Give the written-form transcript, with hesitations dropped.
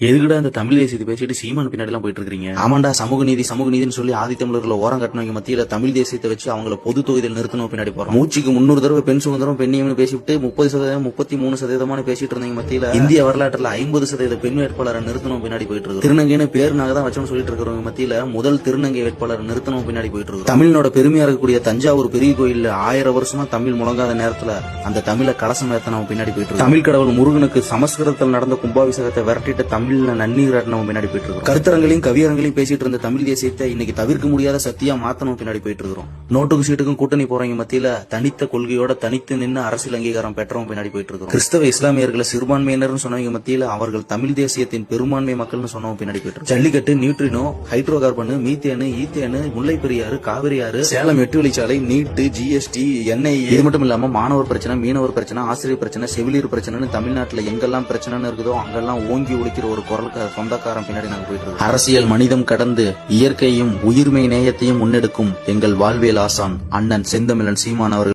எதுக்குடா இந்த தமிழ் தேசியத்தை பேசிட்டு சீமான் பின்னாடி எல்லாம் போயிட்டு இருக்கீங்க? ஆமாண்டா, சமூக நீதினு சொல்லி ஆதி தமிழர்களை ஓரம் கட்டினவங்க மத்தியில தமிழ் தேசியத்தை வச்சு அவங்கள பொது தொகுதியில் நிறுத்தணும் பின்னாடி போறோம். மூச்சுக்கு 300 தடவை பெண் சுதந்திரம் பெண்ணியம்னு பேசிவிட்டு 30% 33% பேசிட்டு இருந்தவங்க மத்தியில இந்திய வரலாற்றுல 50% பெண் வேட்பாளரை நிறுத்தணும் பின்னாடி போயிட்டு இருக்கு. திருநங்கைன்னு பேருனாக தான் வச்சோம்னு சொல்லிட்டு இருக்கிறவங்க மத்தியில முதல் திருநங்கை வேட்பாளரை நிறுத்தணும் பின்னாடி போயிட்டு இருக்கு. தமிழனோட பெருமையா இருக்கக்கூடிய தஞ்சாவூர் பெரிய கோயில் 1000 வருஷமா தமிழ் முழங்காத நேரத்துல அந்த தமிழை கலசம் ஏத்தனவங்க பின்னாடி போயிட்டு இருக்கு. தமிழ் கடவுள் முருகனுக்கு சமஸ்கிருதத்தில் நடந்த கும்பாபிஷேகத்தை விரட்டிட்டு தமிழ்ல நன்னீர் நம்ம பின்னாடி போயிட்டு இருக்கோம். கருத்தரங்களையும் கவியரங்களையும் பேசிட்டு இருந்த தமிழ் தேசியத்தை இன்னைக்கு தவிர்க்க முடியாத சத்தியா மாத்தணும் பின்னாடி போயிட்டு இருக்கிறோம். நோட்டுக்கு சீட்டுக்கும் கூட்டணி போறவங்க மத்தியில தனித்த கொள்கையோட தனித்து நின்று அரசியல் அங்கீகாரம் பெற்றவங்க பின்னாடி போயிட்டு இருக்கோம். கிறிஸ்தவ இஸ்லாமியர்களை சிறுபான்மையினர் சொன்னவங்க மத்தியில அவர்கள் தமிழ் தேசியத்தின் பெரும்பான்மை மக்கள்னு சொன்னவங்க பின்னாடி போயிட்டு இருக்கோம். Jallikattu, neutrino, hydrocarbon, methane, ethane, முல்லை பெரியாறு, காவிரி ஆறு, சேலம் 8 வழிச்சாலை, நீட்டு, ஜிஎஸ்டி, என்ஐஏ, இது மட்டும் இல்லாம மாணவர் பிரச்சனை, மீனவர் பிரச்சனை, ஆசிரியர் பிரச்சனை, செவிலியர் பிரச்சனை தமிழ்நாட்டுல எங்கெல்லாம் பிரச்சனை இருக்குதோ அங்கெல்லாம் ஓங்கி ஒழிக்கிற ஒரு குரலுக்கு சொந்தக்காரன் பின்னாடி நாங்க போயிட்டு இருக்கோம். அரசியல் மனிதம் கடந்து இயற்கையும் உயிர்மை நேயத்தையும் முன்னெடுக்கும் எங்கள் வாழ்வியல் ஆசான் அண்ணன் செந்தமிழன் சீமான் அவர்கள்